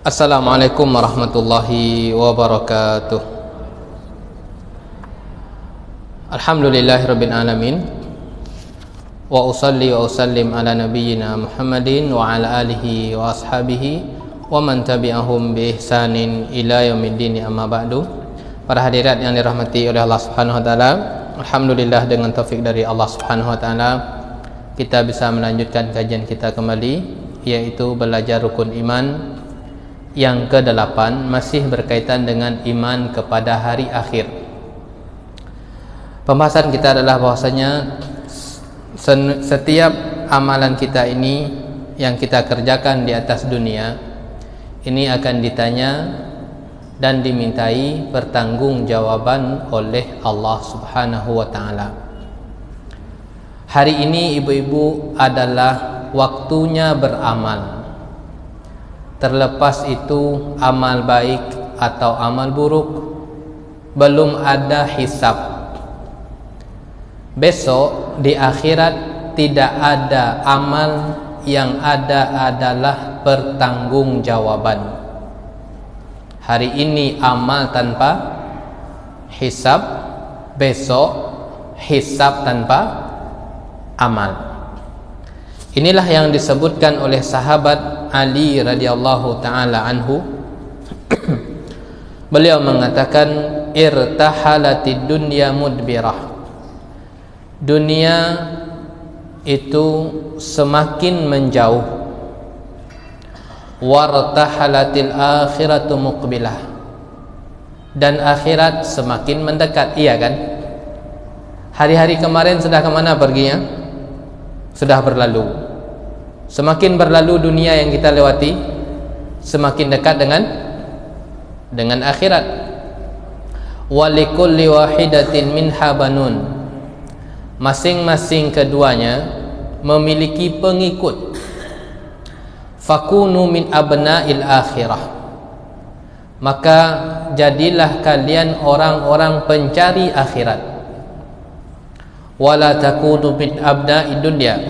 Assalamualaikum warahmatullahi wabarakatuh. Alhamdulillahirabbil alamin. Wa usalli wa usallim ala nabiyyina Muhammadin wa ala alihi wa ashabihi wa man tabi'ahum bi ihsanin ila yaumiddin, amma ba'du. Para hadirat yang dirahmati oleh Allah Subhanahu wa taala, alhamdulillah dengan taufik dari Allah Subhanahu wa taala kita bisa melanjutkan kajian kita kembali, yaitu belajar rukun iman yang ke-8, masih berkaitan dengan iman kepada hari akhir. Pembahasan kita adalah bahwasanya setiap amalan kita ini yang kita kerjakan di atas dunia ini akan ditanya dan dimintai pertanggungjawaban oleh Allah Subhanahu wa taala. Hari ini ibu-ibu adalah waktunya beramal. Terlepas itu amal baik atau amal buruk, belum ada hisab. Besok di akhirat tidak ada amal, yang ada adalah pertanggungjawaban. Hari ini amal tanpa hisab, besok hisab tanpa amal. Inilah yang disebutkan oleh sahabat Ali radhiyallahu taala anhu. Beliau mengatakan, irtahalatid dunya mudbirah. Dunia itu semakin menjauh. Wartahalatil akhiratu muqbilah. Dan akhirat semakin mendekat. Iya kan? Hari-hari kemarin sudah kemana perginya? Sudah berlalu. Semakin berlalu dunia yang kita lewati, semakin dekat dengan akhirat. Walikulli wahidatin minha banun. Masing-masing keduanya memiliki pengikut. Fakunu min abna'il akhirah. Maka jadilah kalian orang-orang pencari akhirat. Wala takunu min abna'id dunya.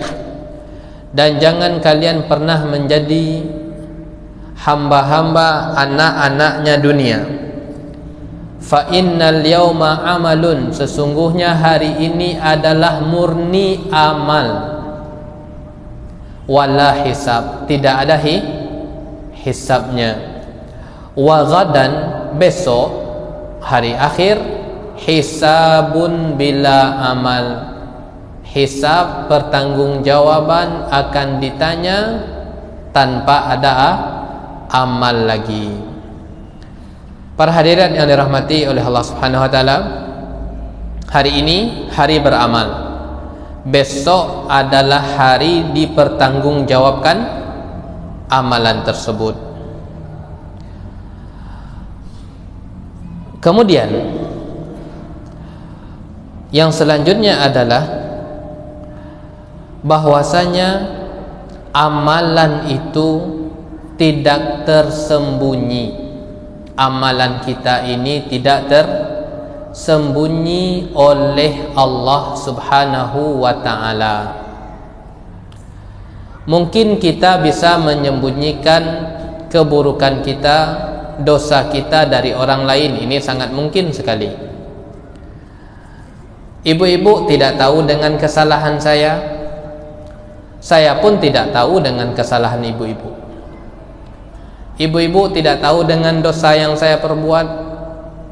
Dan jangan kalian pernah menjadi hamba-hamba anak-anaknya dunia. Fa innal yauma amalun. Sesungguhnya hari ini adalah murni amal. Wala hisab. Tidak ada hisabnya. Wa ghadan. Besok hari akhir. Hisabun bila amal. Hisab, pertanggungjawaban akan ditanya tanpa ada amal lagi. Para hadirat yang dirahmati oleh Allah Subhanahu wa taala, hari ini hari beramal. Besok adalah hari dipertanggungjawabkan amalan tersebut. Kemudian yang selanjutnya adalah bahwasanya amalan itu tidak tersembunyi. Amalan kita ini tidak tersembunyi oleh Allah Subhanahu wa ta'ala. Mungkin kita bisa menyembunyikan keburukan kita, dosa kita dari orang lain. Ini sangat mungkin sekali. Ibu-ibu tidak tahu dengan kesalahan saya pun tidak tahu dengan kesalahan ibu-ibu. Ibu-ibu tidak tahu dengan dosa yang saya perbuat,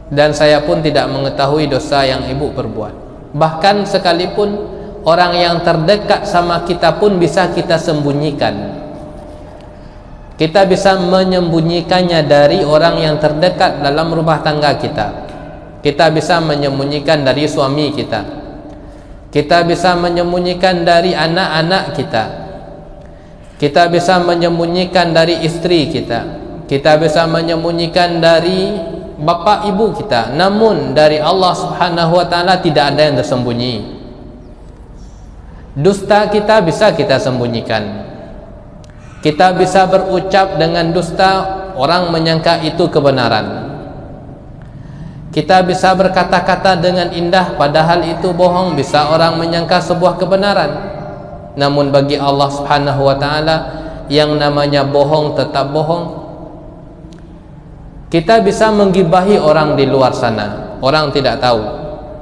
dan saya pun tidak mengetahui dosa yang ibu perbuat. Bahkan sekalipun orang yang terdekat sama kita pun bisa kita sembunyikan. Kita bisa menyembunyikannya dari orang yang terdekat dalam rumah tangga kita. Kita bisa menyembunyikan dari suami kita. Kita bisa menyembunyikan dari anak-anak kita. Kita bisa menyembunyikan dari istri kita. Kita bisa menyembunyikan dari bapak ibu kita. Namun dari Allah Subhanahu wa taala tidak ada yang tersembunyi. Dusta kita bisa kita sembunyikan. Kita bisa berucap dengan dusta, orang menyangka itu kebenaran. Kita bisa berkata-kata dengan indah padahal itu bohong, bisa orang menyangka sebuah kebenaran. Namun bagi Allah Subhanahu wa taala yang namanya bohong tetap bohong, Kita bisa menggibahi orang di luar sana, orang tidak tahu,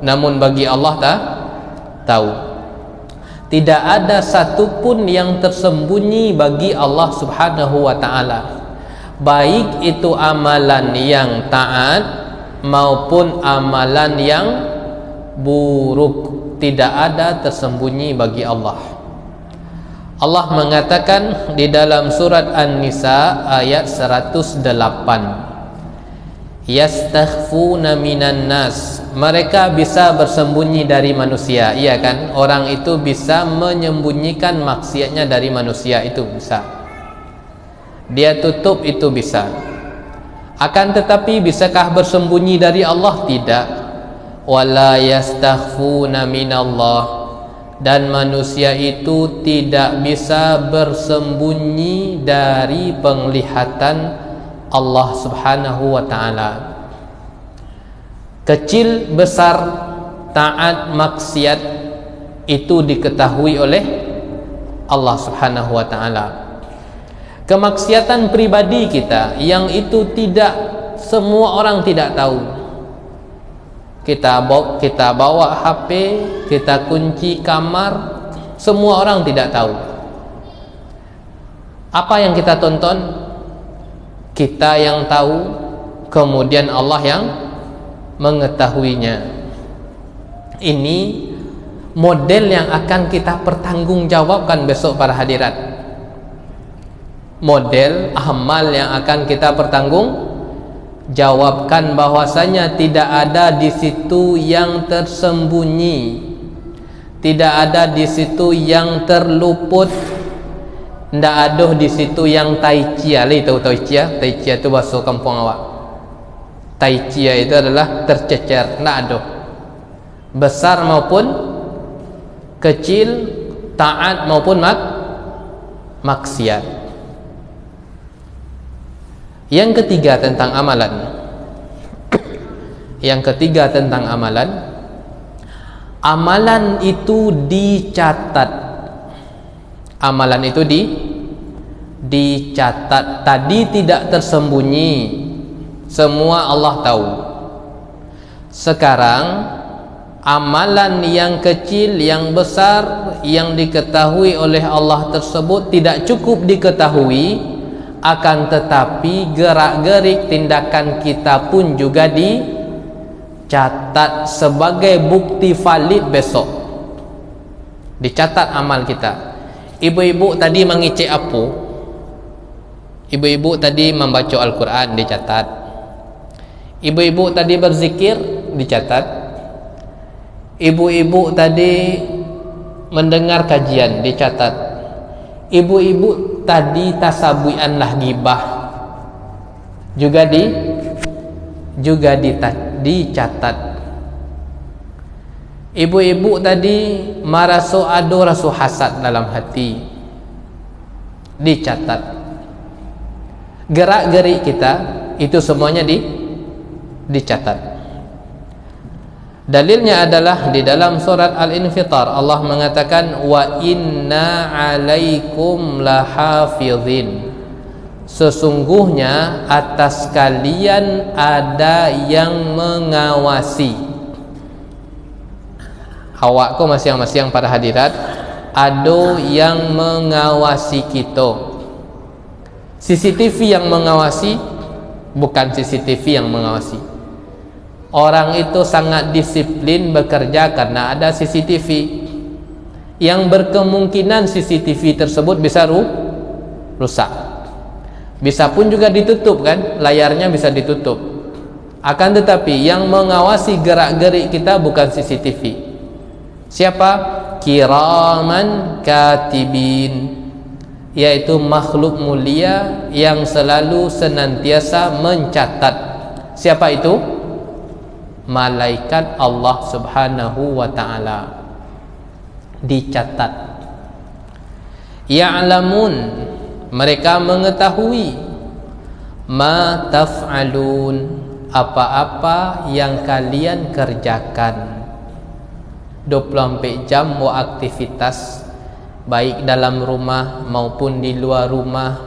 namun bagi Allah tahu. Tidak ada satupun yang tersembunyi bagi Allah Subhanahu wa ta'ala, baik itu amalan yang taat maupun amalan yang buruk. Tidak ada tersembunyi bagi Allah. Allah mengatakan di dalam surat An-Nisa ayat 108, yastakhfuna minan nas, mereka bisa bersembunyi dari manusia. Iya kan, orang itu bisa menyembunyikan maksiatnya dari manusia, itu bisa. Dia tutup, itu bisa. Akan tetapi bisakah bersembunyi dari Allah? Tidak. Wala yastakhfuna minallah, dan manusia itu tidak bisa bersembunyi dari penglihatan Allah Subhanahu wa ta'ala. Kecil, besar, taat, maksiat, itu diketahui oleh Allah Subhanahu wa ta'ala. Kemaksiatan pribadi kita yang itu tidak semua orang tidak tahu. Kita bawa HP, kita kunci kamar, semua orang tidak tahu. Apa yang kita tonton, kita yang tahu, kemudian Allah yang mengetahuinya. Ini model yang akan kita pertanggungjawabkan besok para hadirat. Model amal yang akan kita pertanggungjawabkan, bahwasanya tidak ada di situ yang tersembunyi, tidak ada di situ yang terluput, tidak ada di situ yang taiccia. Tahu taiccia? Taiccia itu bahasa kampung awak. Taiccia itu adalah tercecer, tidak ada. Besar maupun kecil, taat maupun maksiat. Yang ketiga tentang amalan. Yang ketiga tentang amalan. Amalan itu dicatat. Amalan itu dicatat. Tadi tidak tersembunyi, semua Allah tahu. Sekarang amalan yang kecil, yang besar, yang diketahui oleh Allah tersebut tidak cukup diketahui, akan tetapi gerak-gerik tindakan kita pun juga dicatat sebagai bukti valid besok. Dicatat amal kita. Ibu-ibu tadi mengicik apa? Ibu-ibu tadi membaca Al-Quran, dicatat. Ibu-ibu tadi berzikir, dicatat. Ibu-ibu tadi mendengar kajian, dicatat. Ibu-ibu tadi tasabuianlah gibah, juga dicatat. Ibu-ibu tadi maraso ado rasu hasad dalam hati, dicatat. Gerak-gerik kita itu semuanya dicatat. Dalilnya adalah di dalam surat Al-Infitar, Allah mengatakan wa inna alaikum lahafizin, sesungguhnya atas kalian ada yang mengawasi. Awakku masing-masing para hadirat, ada yang mengawasi kita. CCTV yang mengawasi, bukan CCTV yang mengawasi. Orang itu sangat disiplin bekerja karena ada CCTV, yang berkemungkinan CCTV tersebut bisa rusak. Bisa pun juga ditutup kan, layarnya bisa ditutup. Akan tetapi yang mengawasi gerak-gerik kita bukan CCTV. Siapa? Kiraman katibin, yaitu makhluk mulia yang selalu senantiasa mencatat. Siapa itu? Malaikat Allah Subhanahu wa ta'ala. Dicatat. Ya'lamun, mereka mengetahui. Ma taf'alun, apa-apa yang kalian kerjakan. 24 jam wa aktivitas, baik dalam rumah maupun di luar rumah,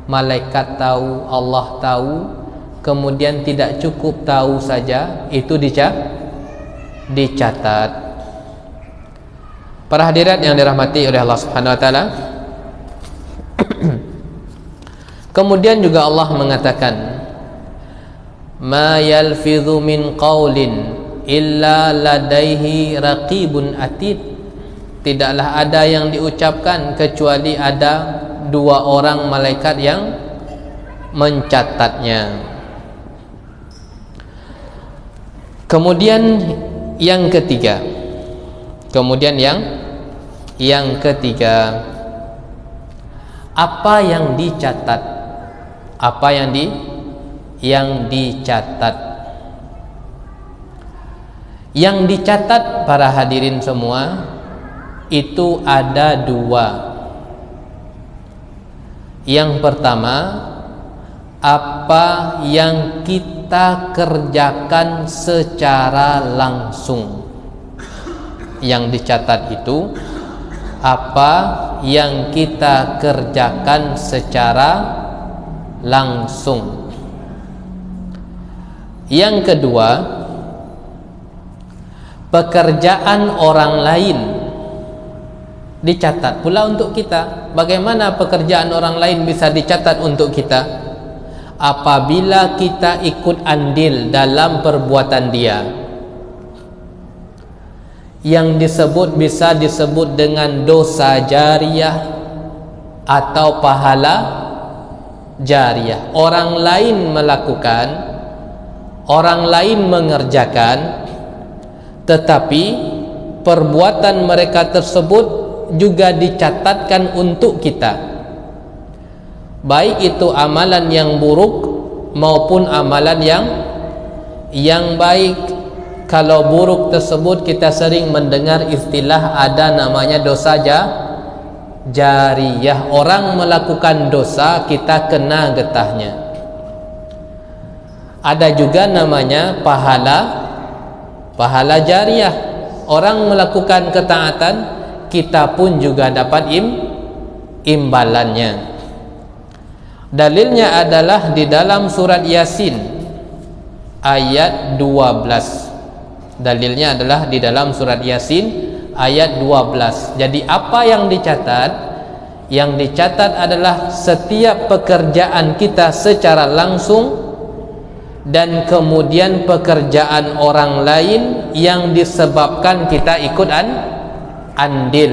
malaikat tahu, Allah tahu kemudian tidak cukup tahu saja, itu dicatat. Para hadirat yang dirahmati oleh Allah Subhanahu wa taala. Kemudian juga Allah mengatakan, ma yalfidhu min qaulin illa ladaihi raqibun atid. Tidaklah ada yang diucapkan kecuali ada 2 orang malaikat yang mencatatnya. Kemudian yang ketiga, apa yang dicatat? Apa yang dicatat? Yang dicatat, para hadirin semua, itu ada 2. Yang pertama, apa yang kita kerjakan secara langsung. Yang dicatat itu apa yang kita kerjakan secara langsung. Yang kedua, pekerjaan orang lain dicatat pula untuk kita. Bagaimana pekerjaan orang lain bisa dicatat untuk kita? Apabila kita ikut andil dalam perbuatan dia. Yang disebut bisa disebut dengan dosa jariyah atau pahala jariyah. Orang lain melakukan, orang lain mengerjakan, tetapi perbuatan mereka tersebut juga dicatatkan untuk kita, baik itu amalan yang buruk maupun amalan yang baik. Kalau buruk tersebut, kita sering mendengar istilah ada namanya dosa jariyah. Orang melakukan dosa, kita kena getahnya. Ada juga namanya pahala jariyah. Orang melakukan ketaatan, kita pun juga dapat imbalannya. Dalilnya adalah di dalam surat Yasin ayat 12. Dalilnya adalah di dalam surat Yasin ayat 12. Jadi apa yang dicatat? Yang dicatat adalah setiap pekerjaan kita secara langsung, dan kemudian pekerjaan orang lain yang disebabkan kita ikut andil.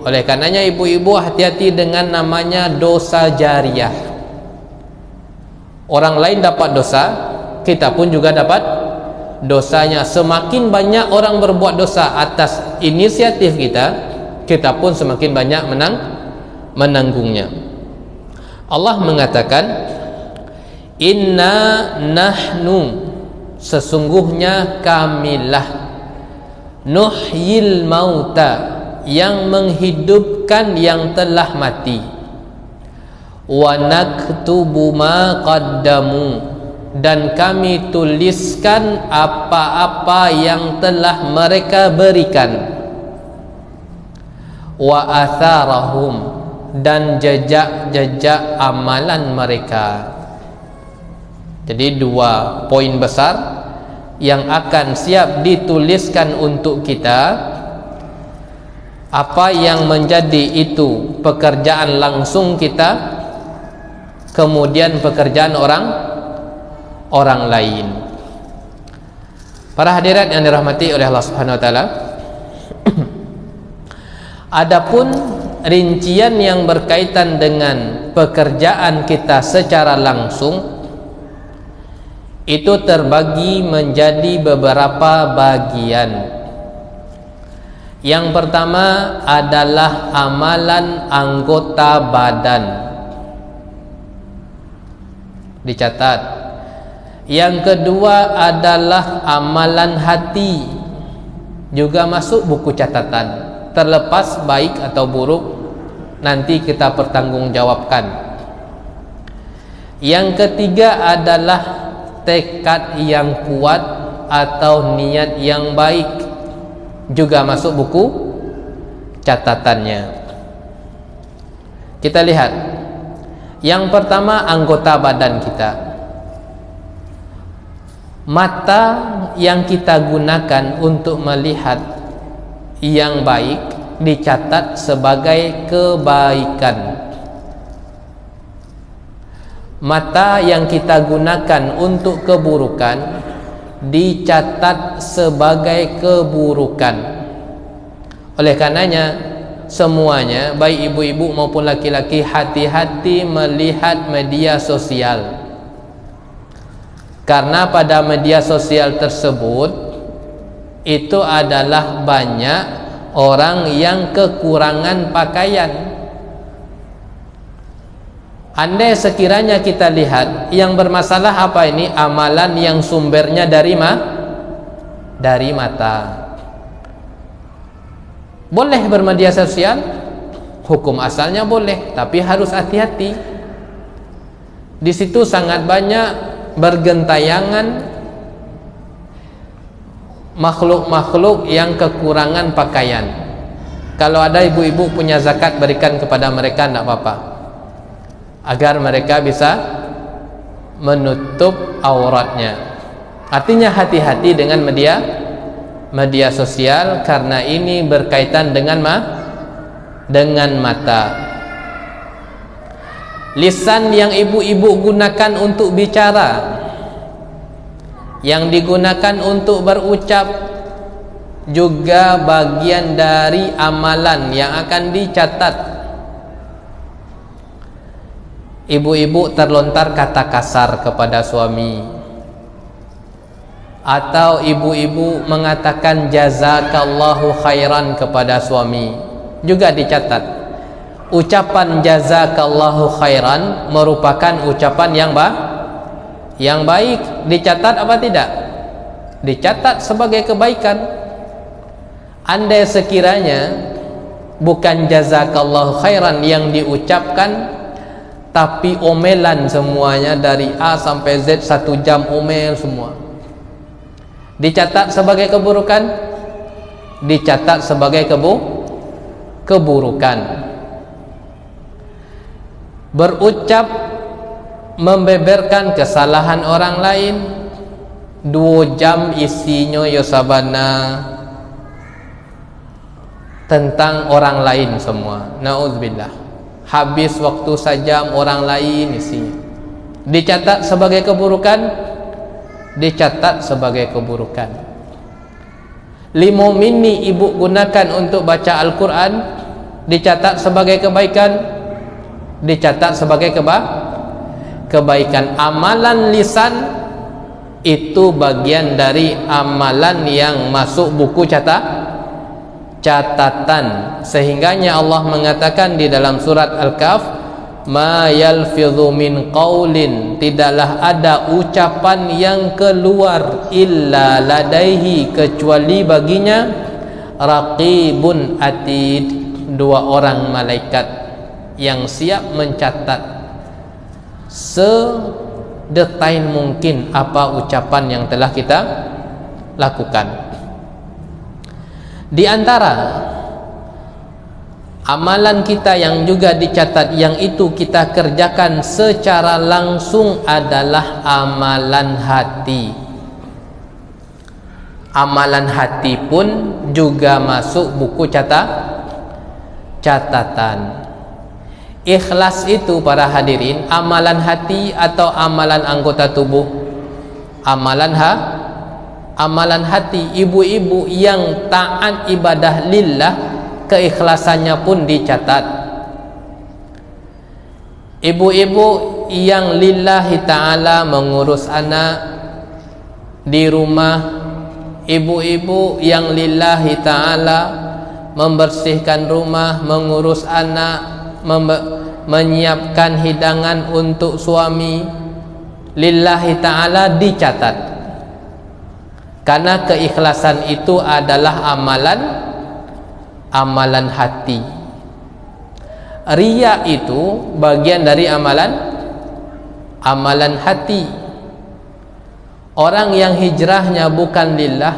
Oleh karenanya ibu-ibu hati-hati dengan namanya dosa jariyah. Orang lain dapat dosa, kita pun juga dapat dosanya. Semakin banyak orang berbuat dosa atas inisiatif kita, kita pun semakin banyak menanggungnya. Allah mengatakan, inna nahnu, sesungguhnya kamilah, nuhyil mauta, yang menghidupkan yang telah mati, wa naktubu ma qaddamu, dan kami tuliskan apa-apa yang telah mereka berikan, wa atharahum, dan jejak-jejak amalan mereka. Jadi 2 poin besar yang akan siap dituliskan untuk kita. Apa yang menjadi itu pekerjaan langsung kita, kemudian pekerjaan orang lain. Para hadirat yang dirahmati oleh Allah Subhanahu wa taala, adapun rincian yang berkaitan dengan pekerjaan kita secara langsung itu terbagi menjadi beberapa bagian. Yang pertama adalah amalan anggota badan, dicatat. Yang kedua adalah amalan hati, juga masuk buku catatan. Terlepas baik atau buruk, nanti kita pertanggungjawabkan. Yang ketiga adalah tekad yang kuat atau niat yang baik, juga masuk buku catatannya. Kita lihat. Yang pertama, anggota badan kita. Mata yang kita gunakan untuk melihat yang baik dicatat sebagai kebaikan. Mata yang kita gunakan untuk keburukan dicatat sebagai keburukan. Oleh karenanya semuanya, baik ibu-ibu maupun laki-laki, hati-hati melihat media sosial. Karena pada media sosial tersebut itu adalah banyak orang yang kekurangan pakaian. Andai sekiranya kita lihat yang bermasalah apa ini, amalan yang sumbernya dari mata. Boleh bermedia sosial, hukum asalnya boleh, tapi harus hati-hati. Di situ sangat banyak bergentayangan makhluk-makhluk yang kekurangan pakaian. Kalau ada ibu-ibu punya zakat, berikan kepada mereka, tidak apa-apa, agar mereka bisa menutup auratnya. Artinya hati-hati dengan media sosial, karena ini berkaitan dengan mata. Lisan yang ibu-ibu gunakan untuk bicara, yang digunakan untuk berucap, juga bagian dari amalan yang akan dicatat. Ibu-ibu terlontar kata kasar kepada suami, atau ibu-ibu mengatakan jazakallahu khairan kepada suami, juga dicatat. Ucapan jazakallahu khairan merupakan ucapan yang baik, dicatat apa tidak? Dicatat sebagai kebaikan. Andai sekiranya bukan jazakallahu khairan yang diucapkan, tapi omelan semuanya dari A sampai Z, 1 jam omel semua, dicatat sebagai keburukan, dicatat sebagai keburukan. Berucap membeberkan kesalahan orang lain, 2 jam isinya yosabana tentang orang lain semua, naudzubillah. Habis waktu sajam orang lain isinya, dicatat sebagai keburukan, dicatat sebagai keburukan. 5 minit ibu gunakan untuk baca Al-Quran, dicatat sebagai kebaikan, dicatat sebagai kebaikan. Amalan lisan itu bagian dari amalan yang masuk buku catatan. Sehingganya Allah mengatakan di dalam surat Al-Kahf, ma yalfidhu min qaulin, tidaklah ada ucapan yang keluar illa ladaihi, kecuali baginya raqibun atid, 2 orang malaikat yang siap mencatat sedetail mungkin apa ucapan yang telah kita lakukan. Di antara amalan kita yang juga dicatat, yang itu kita kerjakan secara langsung, adalah amalan hati. Amalan hati pun juga masuk buku catatan. Ikhlas itu, para hadirin, amalan hati atau amalan anggota tubuh? Amalan hati. Ibu-ibu yang taat ibadah lillah, keikhlasannya pun dicatat. Ibu-ibu yang lillahi ta'ala mengurus anak di rumah, ibu-ibu yang lillahi ta'ala membersihkan rumah, mengurus anak, menyiapkan hidangan untuk suami, lillahi ta'ala, dicatat. Karena keikhlasan itu adalah amalan hati. Riya itu bagian dari amalan hati. Orang yang hijrahnya bukan lillah,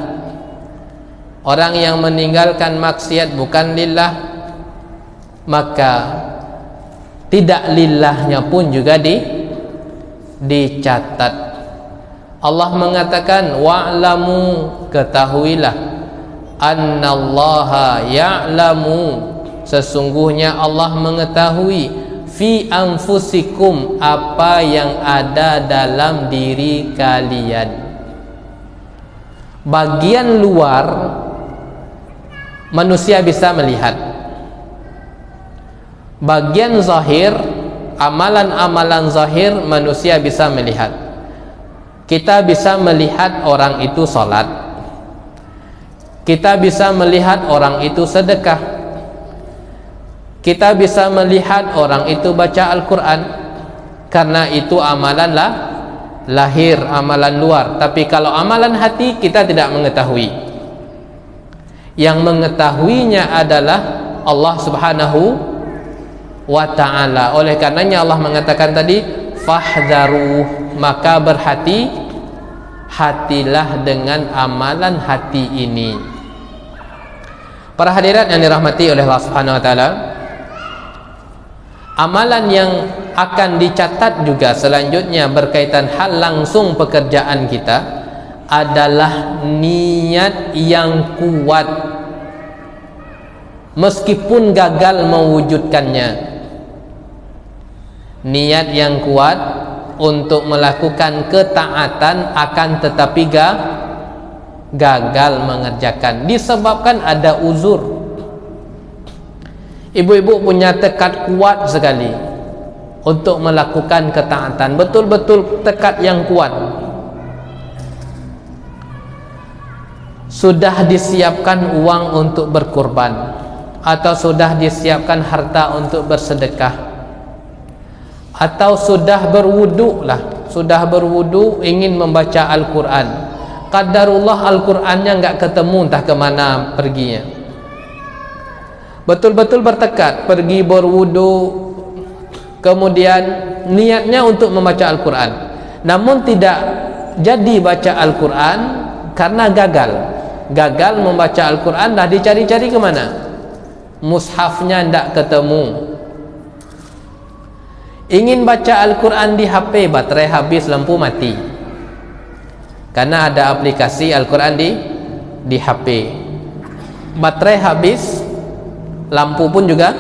orang yang meninggalkan maksiat bukan lillah, maka tidak lillahnya pun juga dicatat. Allah mengatakan wa'lamu, ketahuilah, annallaha ya'lamu, sesungguhnya Allah mengetahui, fi anfusikum, apa yang ada dalam diri kalian. Bagian luar manusia bisa melihat, bagian zahir, amalan-amalan zahir manusia bisa melihat. Kita bisa melihat orang itu salat, kita bisa melihat orang itu sedekah, kita bisa melihat orang itu baca Al-Quran, karena itu amalan lahir, amalan luar. Tapi kalau amalan hati kita tidak mengetahui. Yang mengetahuinya adalah Allah Subhanahu wa ta'ala. Oleh karenanya Allah mengatakan tadi, fahdharu, maka hatilah dengan amalan hati ini. Para hadirat yang dirahmati oleh Allah Subhanahu wa ta'ala, amalan yang akan dicatat juga selanjutnya berkaitan hal langsung pekerjaan kita adalah niat yang kuat meskipun gagal mewujudkannya. Niat yang kuat untuk melakukan ketaatan akan tetapi gagal mengerjakan disebabkan ada uzur. Ibu-ibu punya tekad kuat sekali untuk melakukan ketaatan, betul-betul tekad yang kuat. Sudah disiapkan uang untuk berkorban, atau sudah disiapkan harta untuk bersedekah, atau sudah berwudu ingin membaca Al-Quran. Qadarullah Al-Qurannya enggak ketemu, entah kemana perginya. Betul-betul bertekad pergi berwudu, kemudian niatnya untuk membaca Al-Quran, namun tidak jadi baca Al-Quran karena gagal membaca Al-Quran. Dah dicari-cari kemana, mushafnya tidak ketemu. Ingin baca Al-Quran di HP, baterai habis, lampu mati, karena ada aplikasi Al-Quran di HP. Baterai habis, lampu pun juga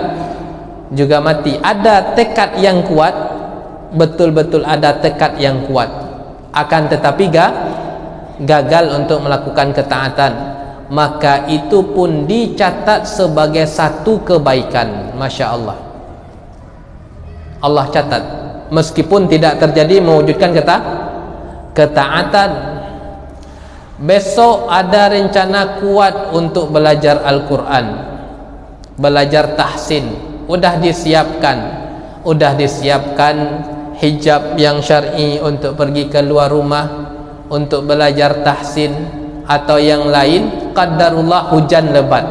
mati. Ada tekad yang kuat, betul-betul ada tekad yang kuat, akan tetapi gagal untuk melakukan ketaatan, maka itu pun dicatat sebagai satu kebaikan. Masya Allah, Allah catat meskipun tidak terjadi mewujudkan ketaatan. Besok ada rencana kuat untuk belajar Al-Quran, belajar tahsin, udah disiapkan hijab yang syar'i untuk pergi keluar rumah untuk belajar tahsin atau yang lain. Qadarullah hujan lebat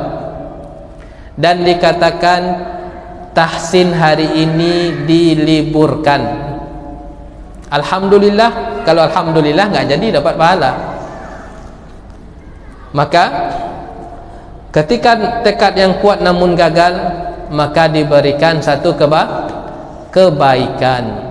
dan dikatakan tahsin hari ini diliburkan. Alhamdulillah. Kalau alhamdulillah nggak jadi dapat pahala. Maka ketika tekad yang kuat namun gagal, maka diberikan satu kebaikan.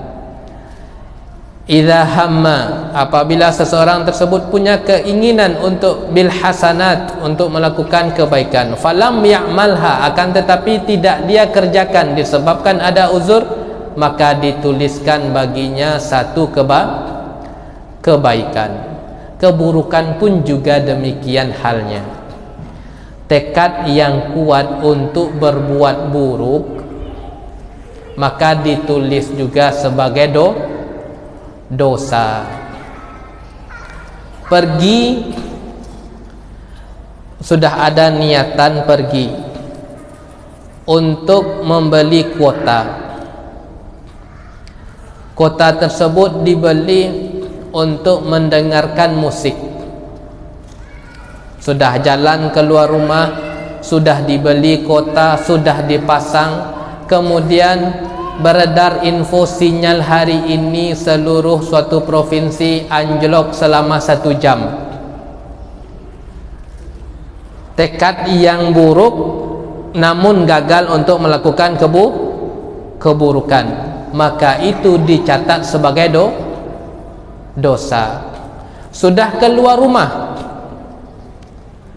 Idza hamma, apabila seseorang tersebut punya keinginan untuk bil hasanat, untuk melakukan kebaikan, falam ya'malha, akan tetapi tidak dia kerjakan disebabkan ada uzur, maka dituliskan baginya satu kebaikan. Keburukan pun juga demikian halnya. Tekad yang kuat untuk berbuat buruk, maka ditulis juga sebagai dosa. Pergi, sudah ada niatan pergi untuk membeli kuota. Kuota tersebut dibeli untuk mendengarkan musik. Sudah jalan keluar rumah, sudah dibeli kuota, sudah dipasang, kemudian beredar info sinyal hari ini seluruh suatu provinsi anjlok selama 1 jam. Tekad yang buruk namun gagal untuk melakukan keburukan, maka itu dicatat sebagai dosa. sudah keluar rumah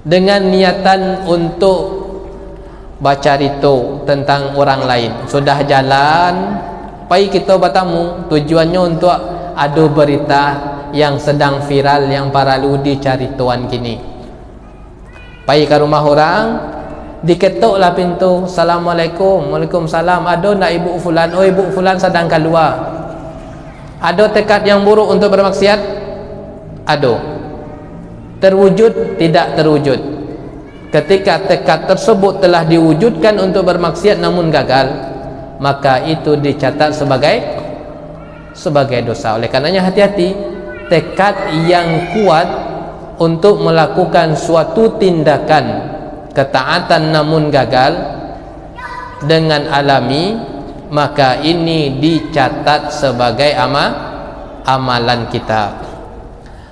dengan niatan untuk baca rito tentang orang lain, sudah jalan pai kita bertamu, tujuannya untuk adu berita yang sedang viral, yang paralu dicari tuan kini. Pai ke rumah orang, diketuklah pintu. Assalamualaikum. Waalaikumsalam. Ada nak ibu fulan? Oh, ibu fulan sedang keluar. Ada tekad yang buruk untuk bermaksiat? Ada. Terwujud? Tidak terwujud. Ketika tekad tersebut telah diwujudkan untuk bermaksiat namun gagal, maka itu dicatat sebagai dosa. Oleh karenanya hati-hati, tekad yang kuat untuk melakukan suatu tindakan ketaatan namun gagal dengan alami, maka ini dicatat sebagai amalan kita.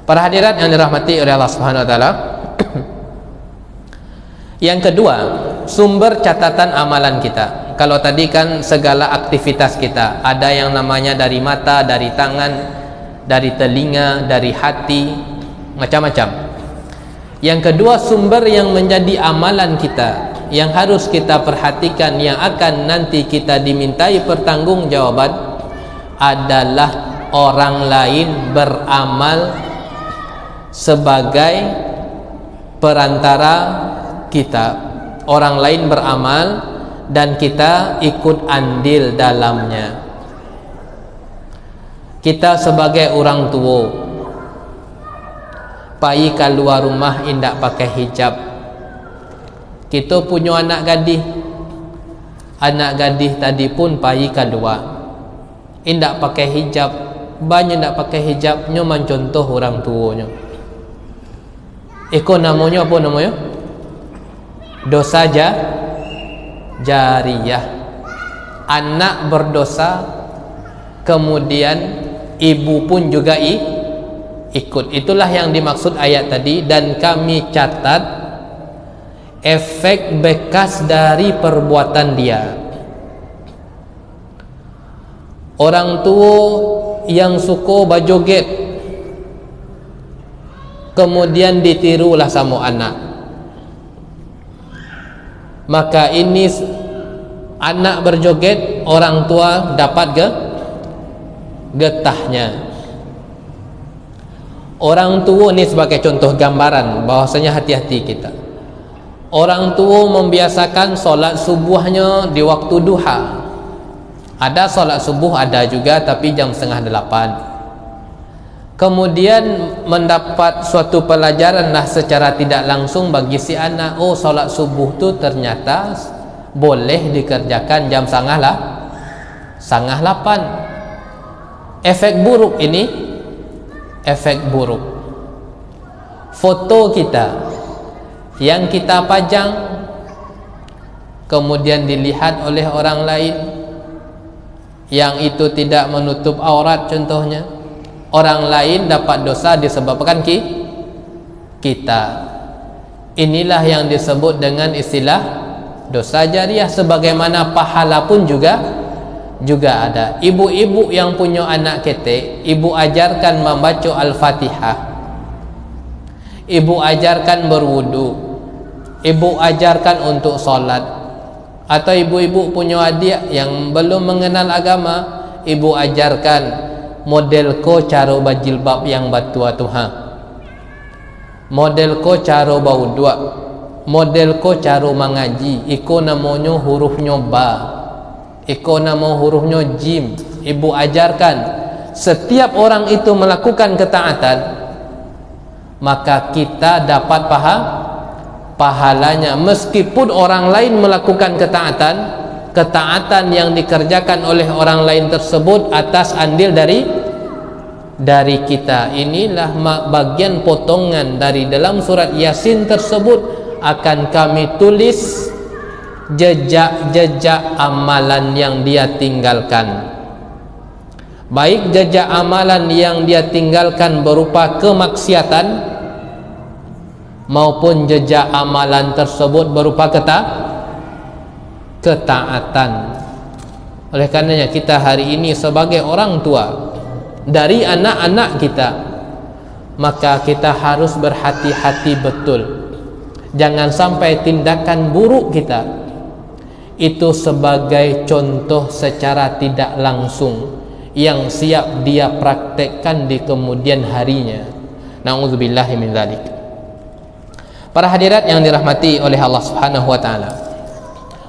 Para hadirat yang dirahmati oleh Allah Subhanahu wa taala, yang kedua, sumber catatan amalan kita. Kalau tadi kan segala aktivitas kita, ada yang namanya dari mata, dari tangan, dari telinga, dari hati, macam-macam. Yang kedua, sumber yang menjadi amalan kita, yang harus kita perhatikan, yang akan nanti kita dimintai pertanggungjawaban, adalah orang lain beramal sebagai perantara kita. Orang lain beramal dan kita ikut andil dalamnya. Kita sebagai orang tua, pai keluar rumah indak pakai hijab. Kita punya anak gadis, tadi pun pai keluar indak pakai hijab. Banyak indak pakai hijab, nyo mencontoh orang tuanya. Iko namanya apa namanya? Dosa jariyah. Anak berdosa, kemudian ibu pun juga ikut. Itulah yang dimaksud ayat tadi. Dan kami catat efek bekas dari perbuatan dia. Orang tua yang suka bajoget, kemudian ditirulah sama anak, maka ini anak berjoget, orang tua dapat getahnya. Orang tua ni sebagai contoh gambaran bahwasanya hati-hati kita. Orang tua membiasakan solat subuhnya di waktu duha. Ada solat subuh, ada juga, tapi jam 7:30. Kemudian mendapat suatu pelajaran lah secara tidak langsung bagi si anak, oh solat subuh tu ternyata boleh dikerjakan jam 7:30. Efek buruk ini, efek buruk. Foto kita yang kita pajang kemudian dilihat oleh orang lain, yang itu tidak menutup aurat contohnya, orang lain dapat dosa disebabkan kita. Inilah yang disebut dengan istilah dosa jariyah. Sebagaimana pahala pun juga ada. Ibu-ibu yang punya anak ketek, ibu ajarkan membaca Al-Fatihah, ibu ajarkan berwudu, ibu ajarkan untuk solat. Atau ibu-ibu punya adik yang belum mengenal agama, ibu ajarkan model ko cara berjilbab yang batua Tuhan, model ko cara bawudua, model ko cara mengaji. Iko namanya hurufnya ba, iko nama hurufnya jim. Ibu ajarkan. Setiap orang itu melakukan ketaatan, maka kita dapat pahalanya. Meskipun orang lain melakukan ketaatan yang dikerjakan oleh orang lain tersebut atas andil dari kita. Inilah bagian potongan dari dalam surat Yasin tersebut. Akan kami tulis jejak-jejak amalan yang dia tinggalkan, baik jejak amalan yang dia tinggalkan berupa kemaksiatan maupun jejak amalan tersebut berupa ketaatan. Oleh karenanya kita hari ini sebagai orang tua, dari anak-anak kita maka kita harus berhati-hati betul. Jangan sampai tindakan buruk kita itu sebagai contoh secara tidak langsung yang siap dia praktekkan di kemudian harinya. Na'udzubillahi min dzalik. Para hadirat yang dirahmati oleh Allah Subhanahu wa taala.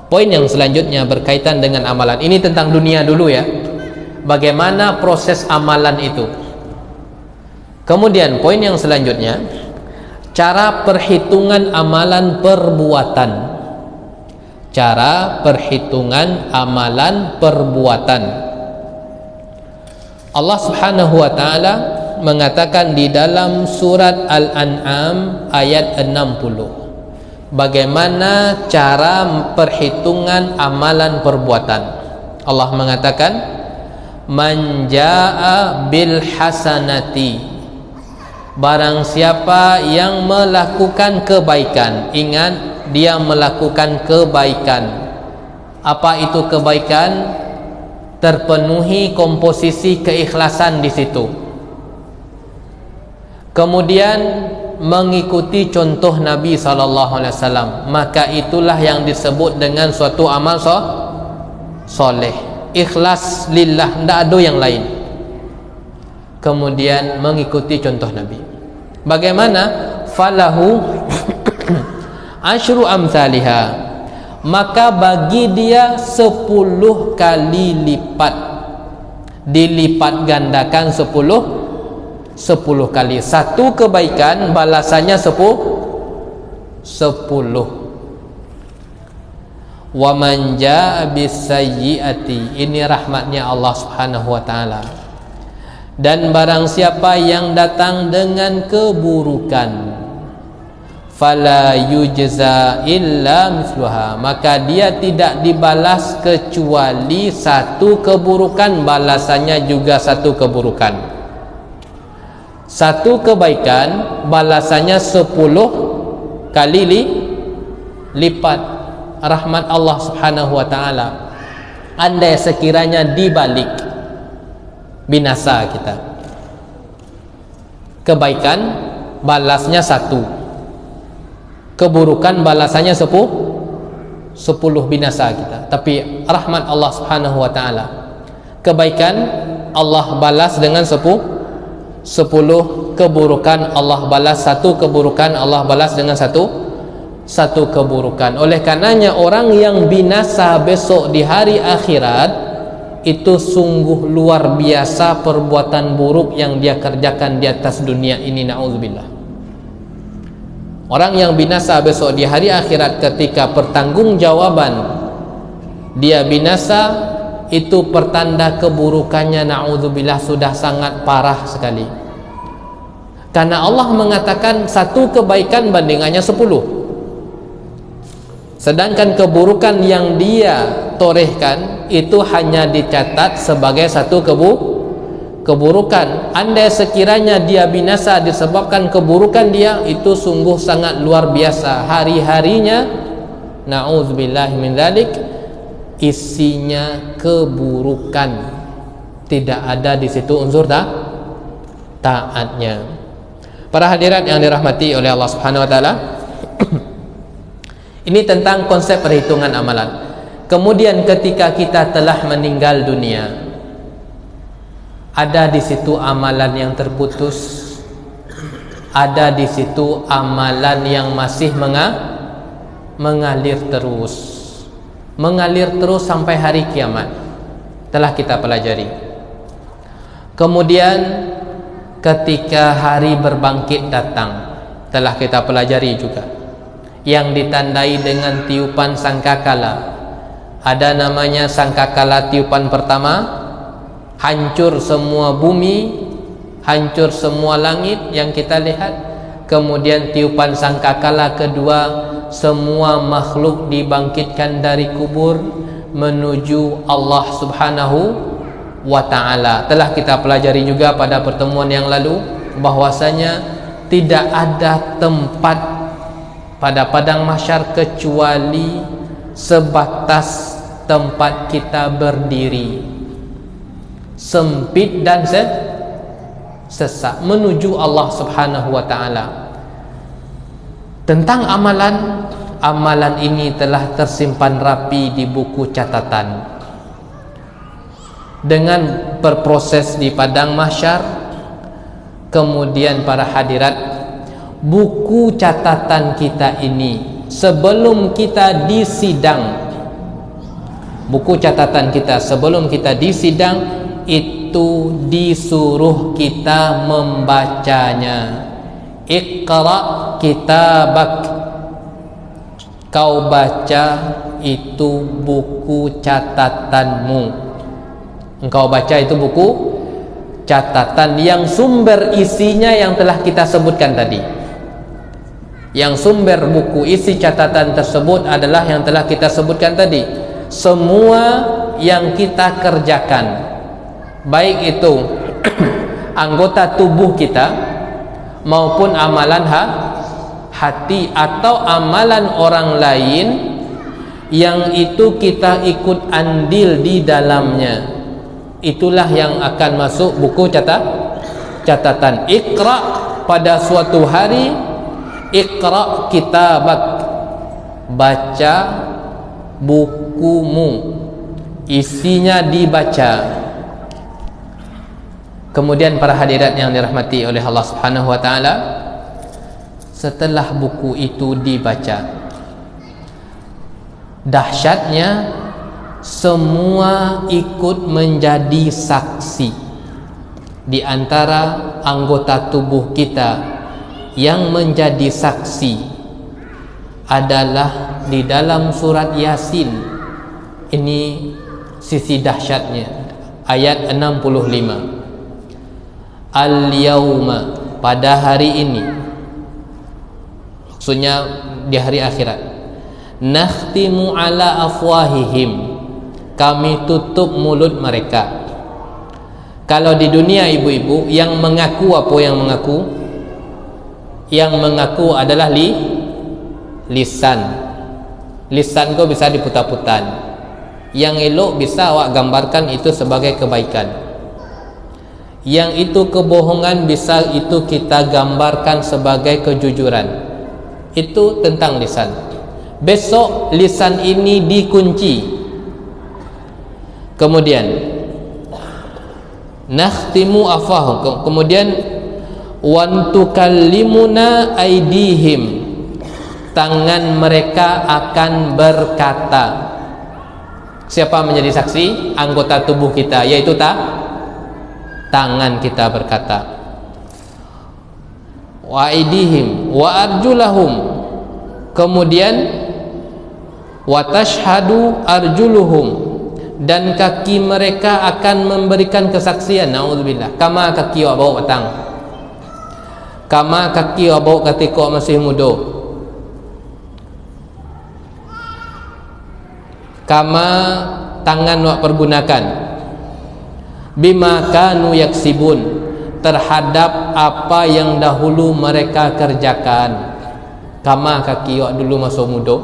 Poin yang selanjutnya berkaitan dengan amalan. Ini tentang dunia dulu ya. Bagaimana proses amalan itu. Kemudian poin yang selanjutnya, cara perhitungan amalan perbuatan. Cara perhitungan amalan perbuatan. Allah Subhanahu wa taala mengatakan di dalam surat Al-An'am ayat 60. Bagaimana cara perhitungan amalan perbuatan. Allah mengatakan, "Man jaa'a bil hasanati." Barang siapa yang melakukan kebaikan. Ingat, dia melakukan kebaikan. Apa itu kebaikan? Terpenuhi komposisi keikhlasan di situ. Kemudian mengikuti contoh Nabi SAW, maka itulah yang disebut dengan suatu amal soleh. Ikhlas lillah, tidak ada yang lain. Kemudian mengikuti contoh Nabi. Bagaimana? Falahu asyru amsalihha, maka bagi dia 10 kali lipat. Dilipat gandakan 10 kali. Satu kebaikan balasannya 10. Wa man jaa bisayyiati, ini rahmatnya Allah Subhanahu wa taala. Dan barang siapa yang datang dengan keburukan, fala yujza illa misluha, maka dia tidak dibalas kecuali satu keburukan, balasannya juga satu keburukan. Satu kebaikan balasannya 10 kali lipat. Rahmat Allah Subhanahu wa taala. Andai sekiranya dibalik, binasa kita. Kebaikan balasnya 1, keburukan balasannya 10 binasa kita. Tapi rahmat Allah Subhanahu wa taala, kebaikan Allah balas dengan 10, keburukan Allah balas 1 keburukan, Allah balas dengan satu keburukan. Oleh karenanya orang yang binasa besok di hari akhirat itu sungguh luar biasa perbuatan buruk yang dia kerjakan di atas dunia ini. Na'udzubillah. Orang yang binasa besok di hari akhirat ketika pertanggungjawaban dia binasa, itu pertanda keburukannya, na'udzubillah, sudah sangat parah sekali. Karena Allah mengatakan satu kebaikan bandingannya 10. Sedangkan keburukan yang dia torehkan itu hanya dicatat sebagai satu keburukan. Andai sekiranya dia binasa disebabkan keburukan dia, itu sungguh sangat luar biasa. Hari-harinya, na'udzubillahi min dzalik, isinya keburukan. Tidak ada di situ unsur taatnya. Para hadirat yang dirahmati oleh Allah Subhanahu wa taala, ini tentang konsep perhitungan amalan. Kemudian ketika kita telah meninggal dunia, ada di situ amalan yang terputus, ada di situ amalan yang masih mengalir terus sampai hari kiamat. Telah kita pelajari. Kemudian ketika hari berbangkit datang, telah kita pelajari juga, yang ditandai dengan tiupan sangkakala. Ada namanya sangkakala tiupan pertama, hancur semua bumi, hancur semua langit yang kita lihat. Kemudian tiupan sangkakala kedua, semua makhluk dibangkitkan dari kubur menuju Allah Subhanahu wa ta'ala. Telah kita pelajari juga pada pertemuan yang lalu bahwasanya tidak ada tempat pada padang mahsyar kecuali sebatas tempat kita berdiri, sempit dan sesat menuju Allah Subhanahu wa taala. Tentang amalan, amalan ini telah tersimpan rapi di buku catatan dengan berproses di padang mahsyar. Kemudian para hadirat, buku catatan kita ini sebelum kita disidang, buku catatan kita sebelum kita disidang itu disuruh kita membacanya. Iqra kitabak, kau baca itu buku catatanmu. Engkau baca itu buku catatan yang sumber isinya yang telah kita sebutkan tadi. Yang sumber buku isi catatan tersebut adalah yang telah kita sebutkan tadi. Semua yang kita kerjakan, baik itu anggota tubuh kita maupun amalan hati atau amalan orang lain yang itu kita ikut andil di dalamnya, itulah yang akan masuk buku catatan. Iqra, pada suatu hari, iqra kitabak, baca bukumu, isinya dibaca. Kemudian para hadirat yang dirahmati oleh Allah Subhanahu wa taala, setelah buku itu dibaca, dahsyatnya semua ikut menjadi saksi. Di antara anggota tubuh kita yang menjadi saksi adalah di dalam surat Yasin. Ini sisi dahsyatnya, ayat 65. Al-yauma, pada hari ini, maksudnya di hari akhirat, nakhtimu ala afwahihim, kami tutup mulut mereka. Kalau di dunia ibu-ibu yang mengaku apa yang mengaku? Yang mengaku adalah lisan. Lisan kau bisa diputar-putar. Yang elok bisa awak gambarkan itu sebagai kebaikan. Yang itu kebohongan bisa itu kita gambarkan sebagai kejujuran. Itu tentang lisan. Besok lisan ini dikunci. Kemudian nakhtimu afwahum, kemudian wantukallimuna aidihim, tangan mereka akan berkata. Siapa menjadi saksi? Anggota tubuh kita, yaitu tangan kita berkata. Wa aidihim wa arjulahum, kemudian wa tashhadu arjuluhum, dan kaki mereka akan memberikan kesaksian. Naudzubillah. Kama kaki awak bawa petang, kama kaki awak bawa ketika masih muda, kama tangan awak pergunakan, bima kanu yaksibun, terhadap apa yang dahulu mereka kerjakan. Kama kaki awak dulu masa muda,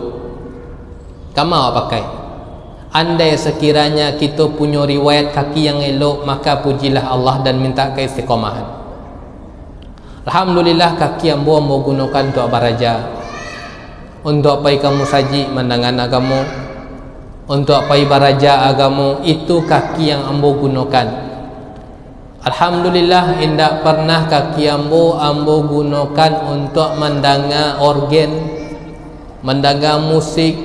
kama awak pakai. Andai sekiranya kita punya riwayat kaki yang elok, maka pujilah Allah dan minta keistiqomahan. Alhamdulillah, kaki yang ambo gunakan untuk baraja, untuk apa kamu saji mandangan agama, untuk apa baraja agama, itu kaki yang ambo gunakan. Alhamdulillah, indak pernah kaki ambo gunakan untuk mendengar organ, mendengar musik,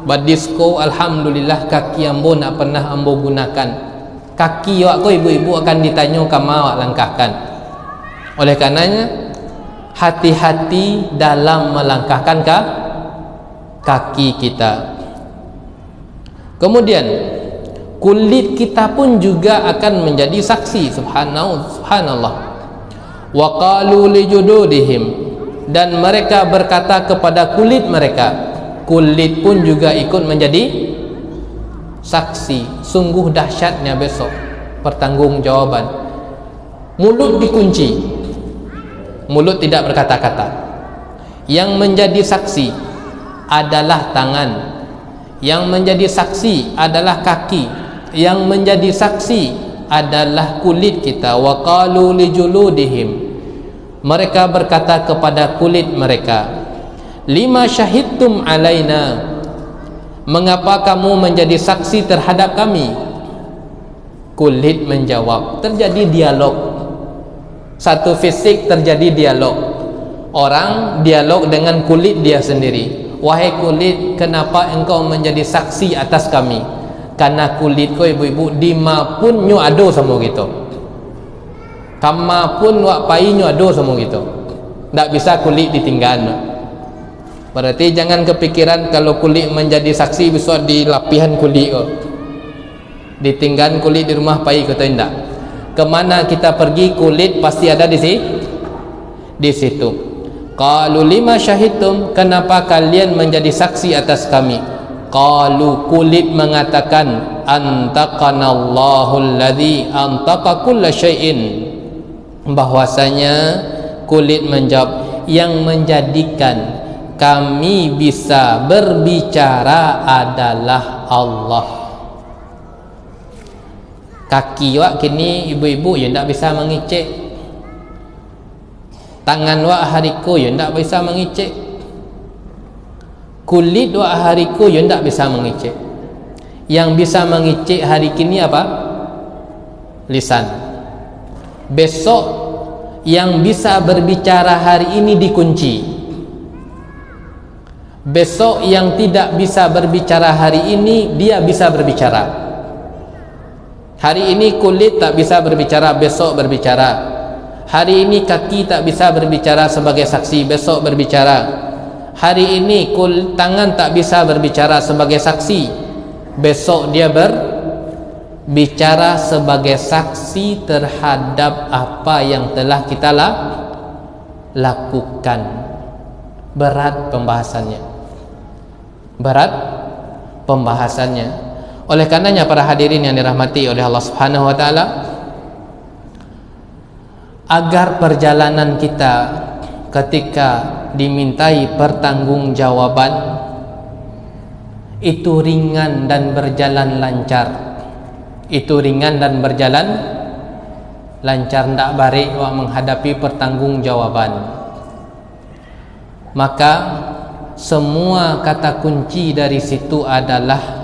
badisko. Alhamdulillah, kaki ambo nak pernah ambo gunakan. Kaki awak ko ibu-ibu akan ditanya kama awak langkahkan. Oleh karenanya, hati-hati dalam melangkahkan kaki kita. Kemudian kulit kita pun juga akan menjadi saksi. Subhanallah. Wa qalu li juludihim, dan mereka berkata kepada kulit mereka. Kulit pun juga ikut menjadi saksi. Sungguh dahsyatnya besok pertanggungjawaban. Mulut dikunci, mulut tidak berkata-kata. Yang menjadi saksi adalah tangan, yang menjadi saksi adalah kaki, yang menjadi saksi adalah kulit kita. Wa qalu li juludihim, mereka berkata kepada kulit mereka, lima syahidtum alaina, mengapa kamu menjadi saksi terhadap kami? Kulit menjawab. Terjadi dialog, satu fisik terjadi dialog. Orang dialog dengan kulit dia sendiri. Wahai kulit, kenapa engkau menjadi saksi atas kami? Karena kulit kau ibu-ibu dima pun nyu ado sama gitu, kama pun wak pai nyu ado sama gitu. Tak bisa kulit ditinggal. Berarti jangan kepikiran kalau kulit menjadi saksi besok di lapihan kulit kau, ditinggal kulit di rumah pai kau tidak. Kemana kita pergi kulit pasti ada di situ. Qalu lima syahidtum, kenapa kalian menjadi saksi atas kami? Qalu, kulit mengatakan, antaqanallahu alladhi antaqa kulla syai'in, bahwasanya kulit menjawab, yang menjadikan kami bisa berbicara adalah Allah. Kaki wak kini ibu-ibu yang tak bisa mengicik, tangan wak hariku yang tak bisa mengicik, kulit wak hariku yang tak bisa mengicik. Yang bisa mengicik hari kini apa? Lisan. Besok yang bisa berbicara hari ini dikunci. Besok yang tidak bisa berbicara hari ini dia bisa berbicara. Hari ini kulit tak bisa berbicara, besok berbicara. Hari ini kaki tak bisa berbicara sebagai saksi, besok berbicara. Hari ini tangan tak bisa berbicara sebagai saksi, besok dia berbicara sebagai saksi terhadap apa yang telah kita lakukan. Berat pembahasannya, berat pembahasannya. Oleh karenanya para hadirin yang dirahmati oleh Allah Subhanahu wa taala, agar perjalanan kita ketika dimintai pertanggungjawaban itu ringan dan berjalan lancar, itu ringan dan berjalan lancar, ndak barik wak menghadapi pertanggungjawaban, maka semua kata kunci dari situ adalah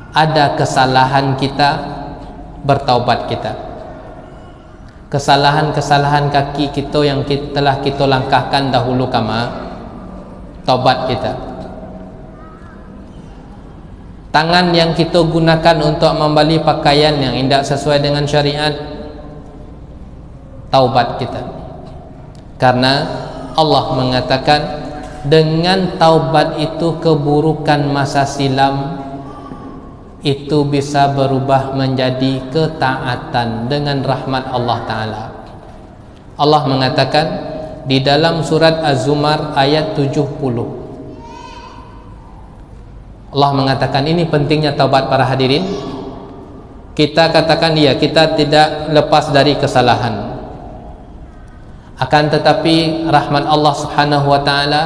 ada kesalahan kita, bertaubat kita. Kesalahan-kesalahan kaki kita yang telah kita langkahkan dahulu kama, taubat kita. Tangan yang kita gunakan untuk membeli pakaian yang tidak sesuai dengan syariat, taubat kita. Karena Allah mengatakan dengan taubat itu keburukan masa silam itu bisa berubah menjadi ketaatan dengan rahmat Allah Ta'ala. Allah mengatakan di dalam surat Az-Zumar ayat 70, Allah mengatakan, ini pentingnya taubat para hadirin. Kita katakan ya, kita tidak lepas dari kesalahan, akan tetapi rahmat Allah Subhanahu wa Ta'ala,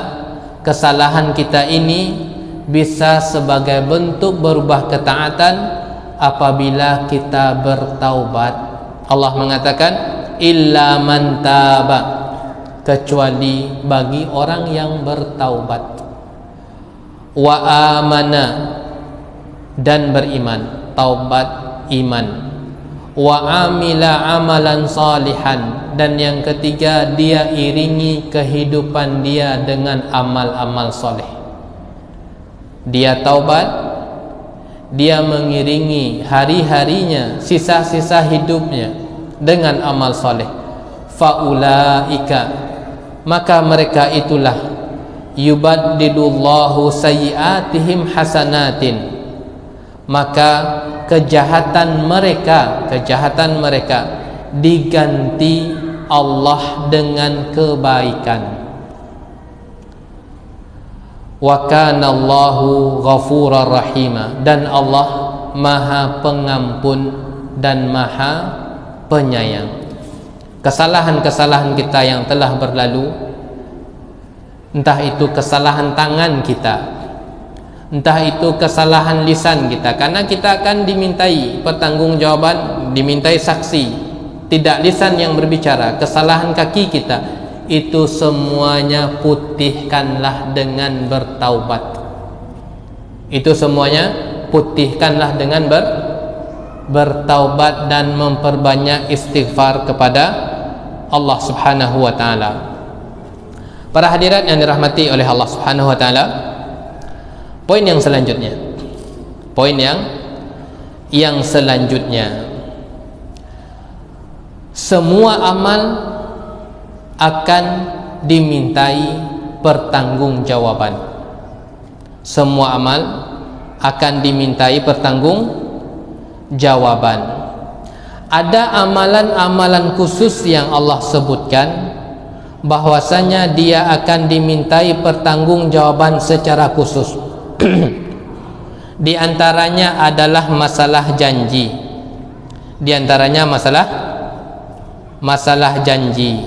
kesalahan kita ini bisa sebagai bentuk berubah ketaatan apabila kita bertaubat. Allah mengatakan illa man taba, kecuali bagi orang yang bertaubat, wa amana, dan beriman, taubat iman, wa amila amalan salihan, dan yang ketiga dia iringi kehidupan dia dengan amal-amal soleh. Dia taubat, dia mengiringi hari-harinya, sisa-sisa hidupnya dengan amal soleh. Faulaika, maka mereka itulah yubaddilullahu sayyiatihim hasanatin, maka kejahatan mereka diganti Allah dengan kebaikan. Wa kana Allahu ghafurar rahima, dan Allah Maha Pengampun dan Maha Penyayang. Kesalahan-kesalahan kita yang telah berlalu, entah itu kesalahan tangan kita, entah itu kesalahan lisan kita, karena kita akan dimintai pertanggungjawaban, dimintai saksi, tidak lisan yang berbicara, kesalahan kaki kita, itu semuanya putihkanlah dengan bertaubat. Itu semuanya putihkanlah dengan bertaubat dan memperbanyak istighfar kepada Allah Subhanahu wa taala. Para hadirat yang dirahmati oleh Allah Subhanahu wa taala, poin yang selanjutnya. Poin yang selanjutnya. Semua amal akan dimintai pertanggungjawaban. Semua amal akan dimintai pertanggungjawaban. Ada amalan-amalan khusus yang Allah sebutkan bahwasanya dia akan dimintai pertanggungjawaban secara khusus. Di antaranya adalah masalah janji. Di antaranya masalah janji.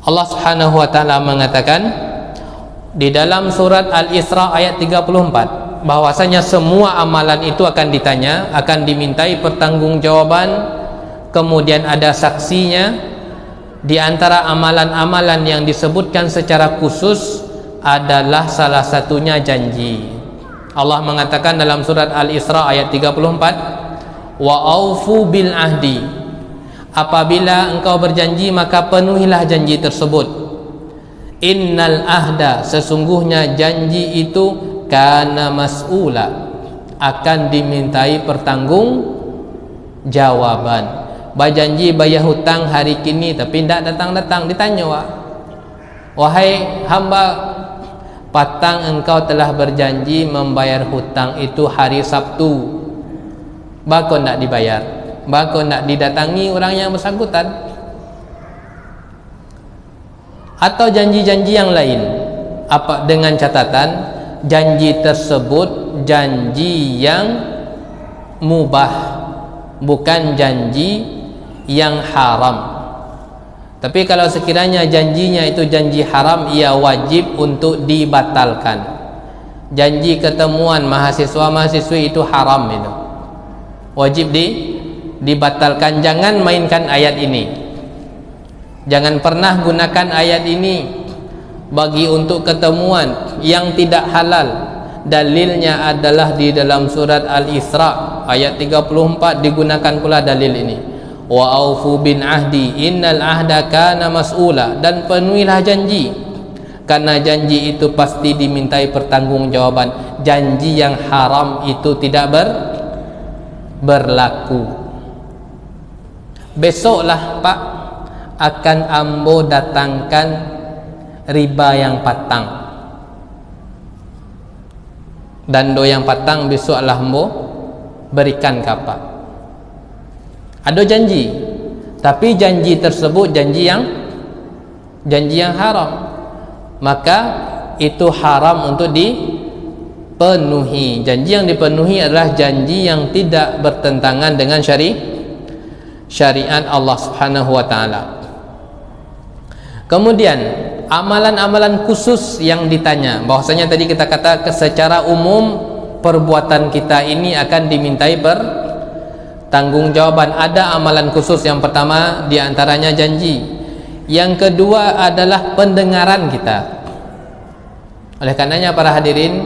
Allah Subhanahu wa taala mengatakan di dalam surat Al-Isra ayat 34 bahwasanya semua amalan itu akan ditanya, akan dimintai pertanggungjawaban, kemudian ada saksinya. Di antara amalan-amalan yang disebutkan secara khusus adalah salah satunya janji. Allah mengatakan dalam surat Al-Isra ayat 34, wa aufu bil ahdi, apabila engkau berjanji maka penuhilah janji tersebut. Innal ahda, sesungguhnya janji itu kana mas'ula, akan dimintai pertanggungjawaban. Berjanji bayar hutang hari kini tapi tidak datang-datang, ditanya, wahai hamba, patang engkau telah berjanji membayar hutang itu hari Sabtu, bako tidak dibayar, bako tidak didatangi orang yang bersangkutan. Atau janji-janji yang lain, apa dengan catatan janji tersebut janji yang mubah, bukan janji yang haram. Tapi kalau sekiranya janjinya itu janji haram, ia wajib untuk dibatalkan. Janji ketemuan mahasiswa-mahasiswi itu haram, itu wajib dibatalkan. Jangan mainkan ayat ini, jangan pernah gunakan ayat ini bagi untuk ketemuan yang tidak halal. Dalilnya adalah di dalam surat Al-Isra ayat 34 digunakan pula dalil ini, wa aufu bin ahdi innal ahda kana mas'ula, dan penuhilah janji karena janji itu pasti dimintai pertanggungjawaban. Janji yang haram itu tidak berlaku. Besoklah Pak akan ambo datangkan riba yang patang, dan do yang patang besoklah ambo berikan kapak. Ada janji, tapi janji tersebut janji yang haram, maka itu haram untuk dipenuhi. Janji yang dipenuhi adalah janji yang tidak bertentangan dengan syariat Allah Subhanahu wa taala. Kemudian amalan-amalan khusus yang ditanya, bahwasanya tadi kita kata secara umum perbuatan kita ini akan dimintai pertanggungjawaban. Ada amalan khusus, yang pertama diantaranya janji, yang kedua adalah pendengaran kita. Oleh karenanya para hadirin,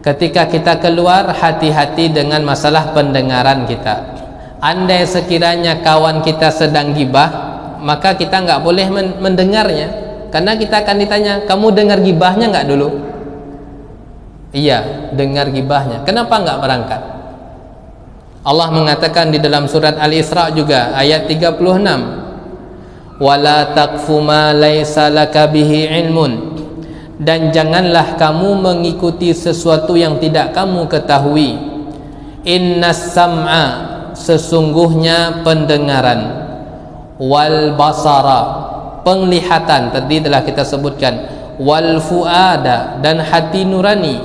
ketika kita keluar, hati-hati dengan masalah pendengaran kita. Andai sekiranya kawan kita sedang gibah, maka kita nggak boleh mendengarnya, karena kita akan ditanya, kamu dengar gibahnya nggak dulu? Iya, dengar gibahnya. Kenapa nggak berangkat? Allah mengatakan di dalam surat Al-Isra juga ayat 36, wala taqfu ma laisa laka bihi ilmun, dan janganlah kamu mengikuti sesuatu yang tidak kamu ketahui. Innas sam'a, sesungguhnya pendengaran, wal basara, penglihatan, tadi telah kita sebutkan, wal fuada, dan hati nurani,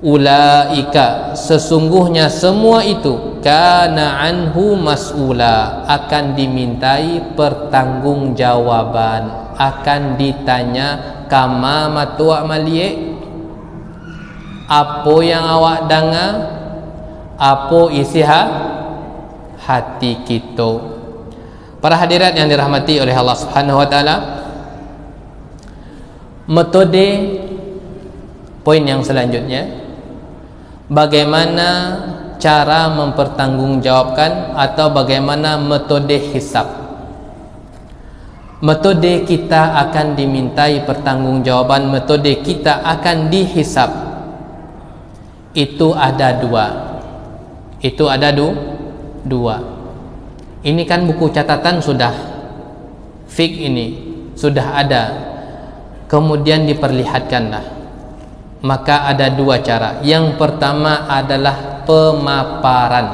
ulaika, sesungguhnya semua itu, kana anhu mas'ula, akan dimintai pertanggungjawaban, akan ditanya kama matu amalie, Apa yang awak dengar, apa isi hati kita. Para hadirat yang dirahmati oleh Allah Subhanahu wa taala, metode poin yang selanjutnya, bagaimana cara mempertanggungjawabkan atau bagaimana metode hisab. Metode kita akan dimintai pertanggungjawaban, metode kita akan dihisab. Itu ada dua. Itu ada dua. Ini kan buku catatan sudah fix, ini sudah ada, kemudian diperlihatkanlah. Maka ada dua cara. Yang pertama adalah pemaparan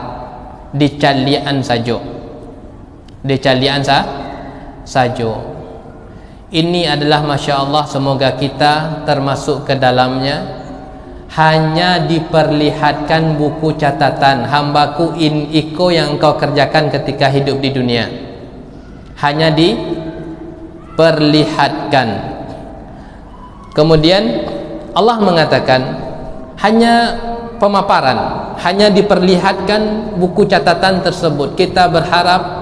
di calian saja. Di calian saja. Ini adalah Masya Allah, semoga kita termasuk ke dalamnya. Hanya diperlihatkan buku catatan, hambaku iko yang engkau kerjakan ketika hidup di dunia. Hanya diperlihatkan. Kemudian Allah mengatakan hanya pemaparan, hanya diperlihatkan buku catatan tersebut. Kita berharap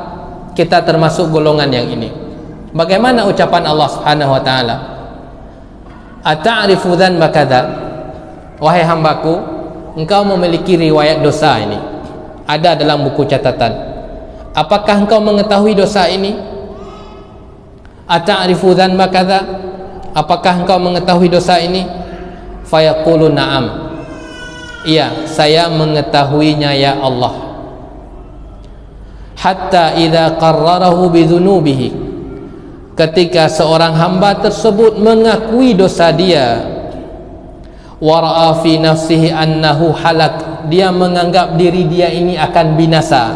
kita termasuk golongan yang ini. Bagaimana ucapan Allah Subhanahu wa taala? Ata'rifu dzanba kadza? Wahai hambaku, engkau memiliki riwayat dosa ini, ada dalam buku catatan. Apakah engkau mengetahui dosa ini? Ata'rifu dzanba kadza? Apakah engkau mengetahui dosa ini? Fayaqulu na'am. Iya, saya mengetahuinya ya Allah. Hatta idza qarrarahu bidzunubihi, ketika seorang hamba tersebut mengakui dosa dia, wa ra'a fi nafsihi annahu halak, dia menganggap diri dia ini akan binasa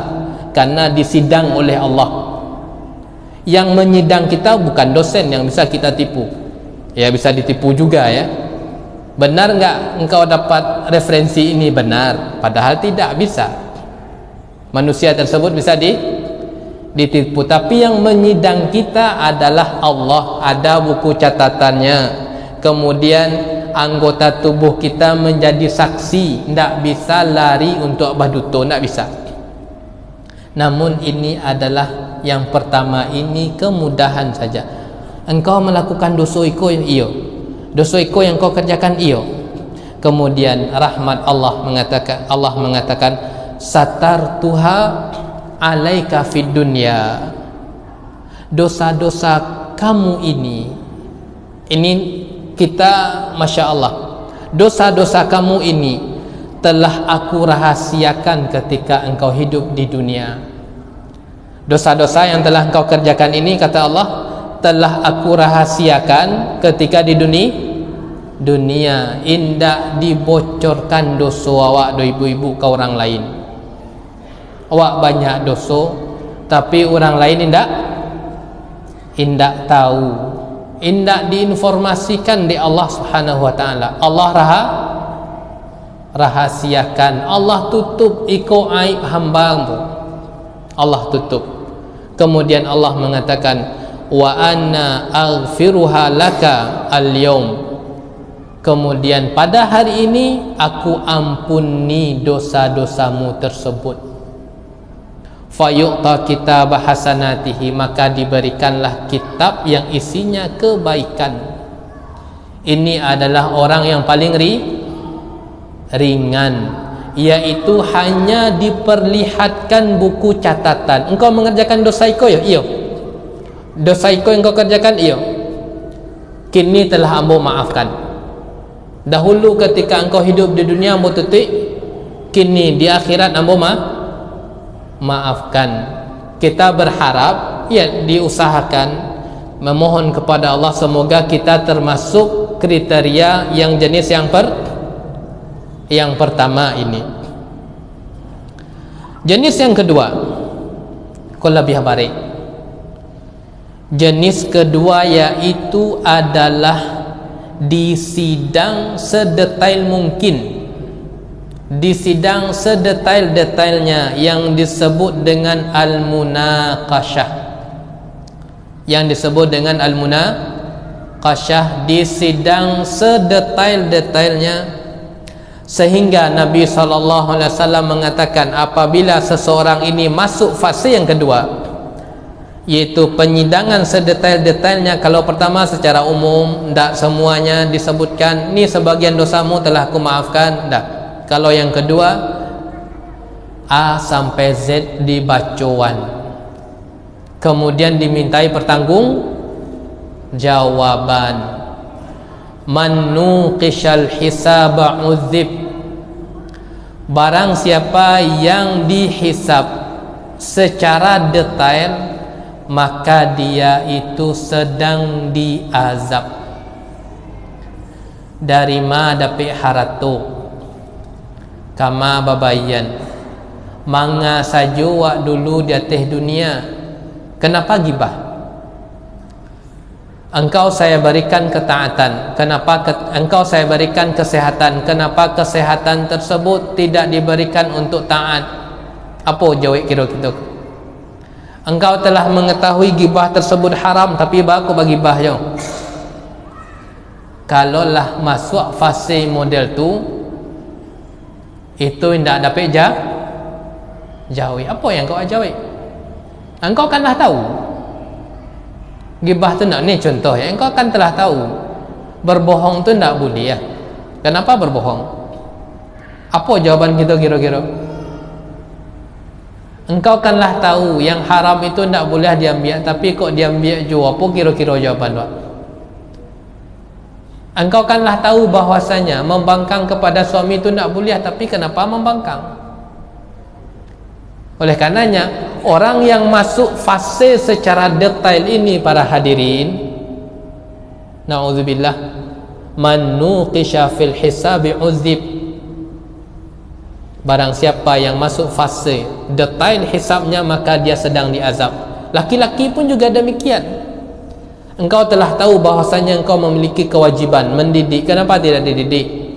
karena disidang oleh Allah. Yang menyidang kita bukan dosen yang bisa kita tipu. Ya, bisa ditipu juga ya. Benar enggak engkau dapat referensi ini? Benar, padahal tidak bisa. Manusia tersebut bisa ditipu, tapi yang menyidang kita adalah Allah. Ada buku catatannya. Kemudian anggota tubuh kita menjadi saksi, tidak bisa lari untuk baduto, tidak bisa. Namun ini adalah yang pertama, ini kemudahan saja. Engkau melakukan dosa iko, iyo. Dosa iko yang kau kerjakan, iyo. Kemudian rahmat Allah mengatakan satartuha alaika fid dunya. Dosa-dosa kamu ini kita, Masya Allah, dosa-dosa kamu ini telah aku rahasiakan ketika engkau hidup di dunia. Dosa-dosa yang telah engkau kerjakan ini, kata Allah, telah aku rahasiakan ketika di dunia. Indak dibocorkan dosa awak do ibu-ibu ke orang lain. Awak banyak dosa, tapi orang lain indak tahu, indak diinformasikan di Allah Subhanahu wa taala. Allah rahasiakan, Allah tutup iko aib hamba-Mu. Allah tutup. Kemudian Allah mengatakan, wa anna aghfiruha laka al-yaum. Kemudian pada hari ini aku ampuni dosa-dosamu tersebut. Fayu'ta kitab hasanatihi, maka diberikanlah kitab yang isinya kebaikan. Ini adalah orang yang paling ringan, yaitu hanya diperlihatkan buku catatan. Engkau mengerjakan dosa iko ya? Iyo. Dosa iko yang kau kerjakan, iyo. Kini telah ambo maafkan. Dahulu ketika engkau hidup di dunia ambo tutik, kini di akhirat ambo maafkan. Kita berharap, ya, diusahakan, memohon kepada Allah semoga kita termasuk kriteria yang jenis yang pertama ini. Jenis yang kedua, kau lebih baik. Jenis kedua yaitu adalah disidang sedetail mungkin, disidang sedetail-detailnya, yang disebut dengan al-munaqasyah. Yang disebut dengan al-munaqasyah, disidang sedetail-detailnya. Sehingga Nabi SAW mengatakan apabila seseorang ini masuk fase yang kedua, yaitu penyidangan sedetail-detailnya. Kalau pertama secara umum, tidak semuanya disebutkan, ni sebagian dosamu telah aku maafkan, tidak. Kalau yang kedua, A sampai Z dibacuan, kemudian dimintai pertanggung jawaban. Man nuqishal hisaba udzib, barang siapa yang dihisab secara detail maka dia itu sedang diazab. Dari ma dapi haratu kama babayan, manga sajo wak dulu di atas dunia. Kenapa gibah? Engkau saya berikan ketaatan. Kenapa engkau saya berikan kesehatan? Kenapa kesehatan tersebut tidak diberikan untuk taat? Apa jawab kira kita? Engkau telah mengetahui gibah tersebut haram, tapi aku bagi gibah je. Kalaulah masuk fase model tu, itu tidak dapat jawab. Apa yang kau jawab? Engkau kanlah tahu. Gibah tu nak, ni contoh ya, engkau kan telah tahu berbohong tu tak boleh ya. Kenapa berbohong? Apa jawaban kita kira-kira? Engkau kanlah tahu yang haram itu tak boleh diambil, tapi kok diambil juga. Apa kira-kira jawaban tu? Engkau kanlah tahu bahwasanya membangkang kepada suami itu tak boleh, tapi kenapa membangkang? Oleh karenanya, orang yang masuk fase secara detail ini, para hadirin, na'udzubillah, man nuqisha fil hisabi uzib, barang siapa yang masuk fase detail hisabnya maka dia sedang diazab. Laki-laki pun juga demikian. Engkau telah tahu bahwasanya engkau memiliki kewajiban mendidik, kenapa tidak dididik?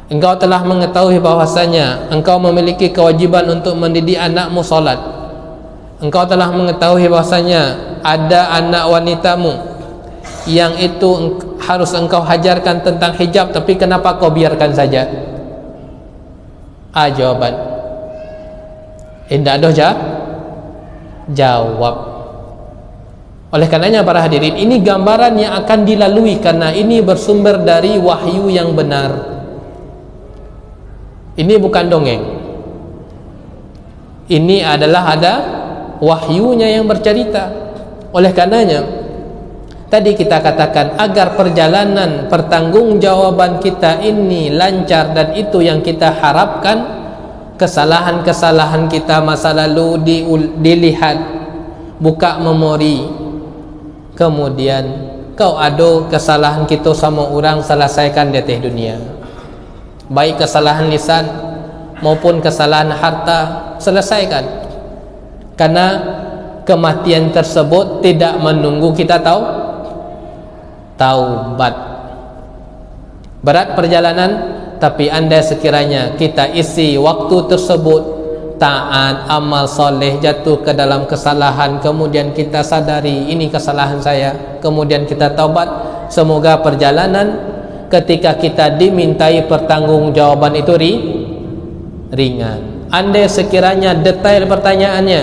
Engkau telah mengetahui bahwasanya engkau memiliki kewajiban untuk mendidik anakmu solat. Engkau telah mengetahui bahwasanya ada anak wanitamu yang itu harus engkau hajarkan tentang hijab, tapi kenapa kau biarkan saja? Jawaban. Tidak ada jawab. Oleh karenanya para hadirin, ini gambaran yang akan dilalui karena ini bersumber dari wahyu yang benar. Ini bukan dongeng. Ini adalah ada wahyunya yang bercerita. Oleh karenanya tadi kita katakan, agar perjalanan pertanggungjawaban kita ini lancar dan itu yang kita harapkan, kesalahan-kesalahan kita masa lalu dilihat, buka memori, kemudian kau ada kesalahan kita sama orang, selesaikan di atas dunia. Baik kesalahan lisan maupun kesalahan harta, selesaikan. Karena kematian tersebut tidak menunggu kita taubat. Berat perjalanan, tapi andai sekiranya kita isi waktu tersebut taat, amal soleh, jatuh ke dalam kesalahan, kemudian kita sadari ini kesalahan saya, kemudian kita taubat, semoga perjalanan ketika kita dimintai pertanggungjawaban itu ringan. Andai sekiranya detail pertanyaannya,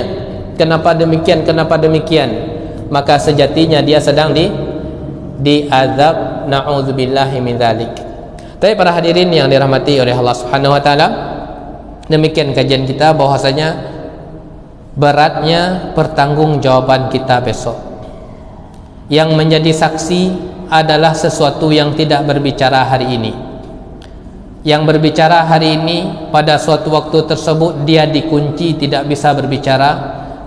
kenapa demikian, kenapa demikian, maka sejatinya dia sedang diazab, na'udzubillahi min dzalik. Tapi para hadirin yang dirahmati oleh Allah Subhanahu wa taala, demikian kajian kita bahwasanya beratnya pertanggungjawaban kita besok. Yang menjadi saksi adalah sesuatu yang tidak berbicara hari ini. Yang berbicara hari ini, pada suatu waktu tersebut dia dikunci, tidak bisa berbicara,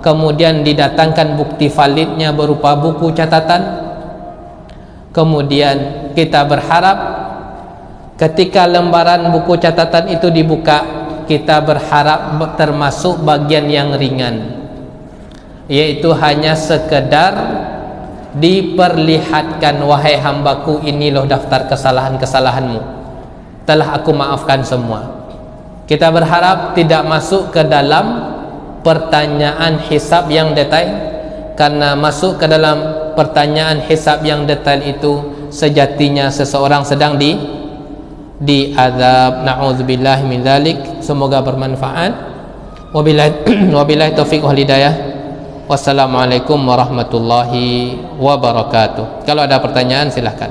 kemudian didatangkan bukti validnya berupa buku catatan. Kemudian kita berharap ketika lembaran buku catatan itu dibuka, kita berharap termasuk bagian yang ringan, yaitu hanya sekedar diperlihatkan, wahai hambaku, ini loh daftar kesalahan-kesalahanmu, telah aku maafkan semua. Kita berharap tidak masuk ke dalam pertanyaan hisab yang detail, karena masuk ke dalam pertanyaan hisab yang detail itu sejatinya seseorang sedang diazab. Na'udzubillah min dzalik. Semoga bermanfaat. Wabillahi taufiq wal hidayah. Wassalamualaikum warahmatullahi wabarakatuh. Kalau ada pertanyaan silahkan.